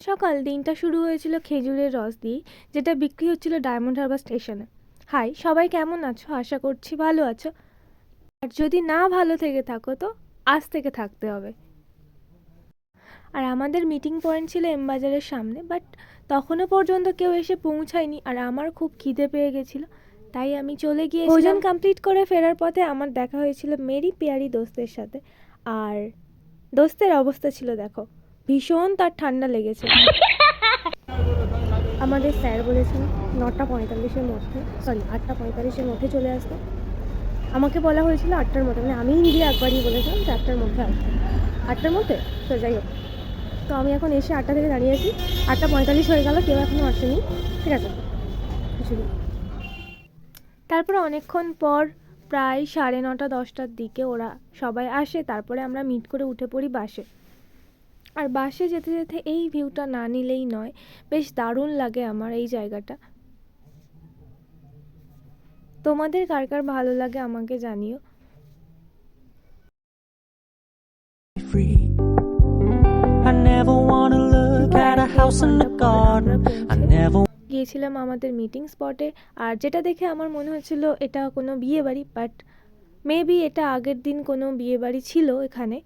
সকাল দিনটা শুরু হয়েছিল খেজুরের রস দিয়ে, যেটা বিক্রি হচ্ছিল ডায়মন্ড হারবার স্টেশনে। হাই সবাই, কেমন আছো? আশা করছি ভালো আছো। আর যদি না ভালো থেকে থাকো তো আজ থেকে থাকতে হবে। আর আমাদের মিটিং পয়েন্ট ছিল এম বাজারের সামনে, বাট তখনও পর্যন্ত কেউ এসে পৌঁছায়নি। আর আমার খুব খিদে পেয়ে গেছিলো, তাই আমি চলে গিয়ে ভোজন কমপ্লিট করে ফেরার পথে আমার দেখা হয়েছিল মেরি পেয়ারি দোস্তের সাথে। আর দোস্তের অবস্থা ছিল দেখো, ভীষণ তার ঠান্ডা লেগেছে। আমাদের স্যার বলেছেন 9:45-এর মধ্যে, সরি 8:45-এর মধ্যে চলে আসতে। আমাকে বলা হয়েছিল 8টার মধ্যে, মানে আমি নিজে একবারই বলেছিলাম যে 8টার মধ্যে আসতে। 8টার মধ্যে তো যাই হোক, তো আমি এখন এসে 8টা থেকে দাঁড়িয়ে আছি। 8:45 হয়ে গেল, কেউ এখনও আসেনি। ঠিক আছে, কিছু তারপরে অনেকক্ষণ পর প্রায় 9:30-10টার দিকে ওরা সবাই আসে। তারপরে আমরা মিট করে উঠে পড়ি বাসে। আর বাসে যেতে যেতে এই ভিউটা না নিলেই নয়, বেশ দারুণ লাগে আমার এই জায়গাটা। তোমাদের কার কার ভালো লাগে আমাকে জানিও। গিয়েছিলাম আমাদের মিটিং স্পটে, আর যেটা দেখে আমার মনে হচ্ছিল এটা কোনো বিয়ে বাড়ি, বাট মেবি এটা আগের দিন কোনো বিয়ে বাড়ি ছিল এখানে।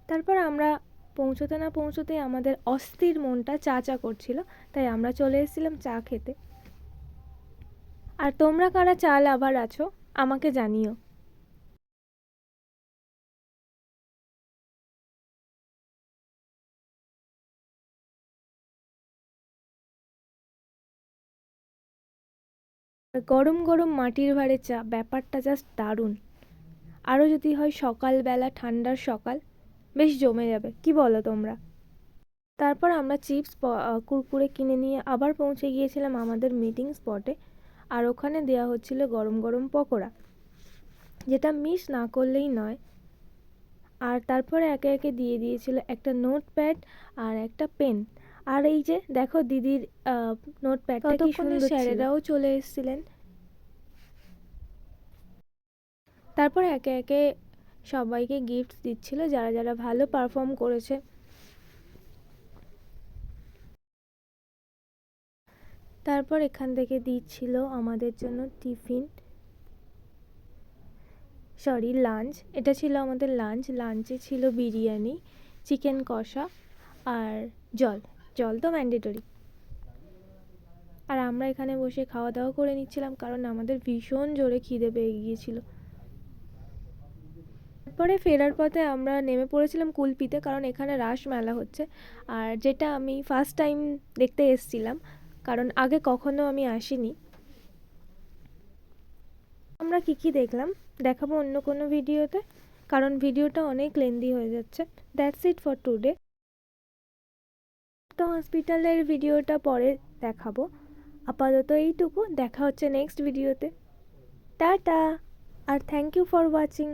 তারপর আমরা পৌঁছতে না পৌঁছতে আমাদের অস্থির মনটা চা চা করছিল, তাই আমরা চলে এসেছিলাম চা খেতে। আর তোমরা কারা চা লাভার আছো আমাকে জানিও। গরম গরম মাটির ভাঁড়ে চা, ব্যাপারটা জাস্ট দারুণ। আরও যদি হয় সকালবেলা, ঠান্ডার সকাল, বেশ জমে যাবে, কি বলো তোমরা? তারপর আমরা চিপস কুরকুরে কিনে নিয়ে আবার পৌঁছে গিয়েছিলাম আমাদের মিটিং স্পটে। আর ওখানে দেওয়া হচ্ছিল গরম গরম পকোড়া, যেটা মিস না করলেই নয়। আর তারপরে একে একে দিয়ে দিয়েছিল একটা নোটপ্যাড আর একটা পেন। আর এই যে দেখো দিদির নোটপ্যাডটা কি সুন্দর, স্যারেরাও চলে এসেছিলেন। তারপর একে একে সবাইকে গিফট দিচ্ছিল যারা যারা ভালো পারফর্ম করেছে। তারপর এখান থেকে দিচ্ছিল আমাদের জন্য টিফিন, সরি লাঞ্চ। এটা ছিল আমাদের লাঞ্চ। লাঞ্চে ছিল বিরিয়ানি, চিকেন কষা আর জল। জল তো ম্যান্ডেটরি। আর আমরা এখানে বসে খাওয়া দাওয়া করে নিচ্ছিলাম, কারণ আমাদের ভীষণ জোরে খিদে পেয়ে গিয়েছিল। তারপরে ফেরার পথে আমরা নেমে পড়েছিলাম কুলপিতে, কারণ এখানে রাস মেলা হচ্ছে। আর যেটা আমি ফার্স্ট টাইম দেখতে এসেছিলাম, কারণ আগে কখনো আমি আসিনি। আমরা কী কী দেখলাম দেখাবো অন্য কোনো ভিডিওতে, কারণ ভিডিওটা অনেক লেন্দি হয়ে যাচ্ছে। That's it for today. তো হসপিটালের ভিডিওটা পরে দেখাবো। আপাতত এইটুকু, দেখা হচ্ছে নেক্সট ভিডিওতে। টাটা, আর থ্যাংক ইউ ফর ওয়াচিং।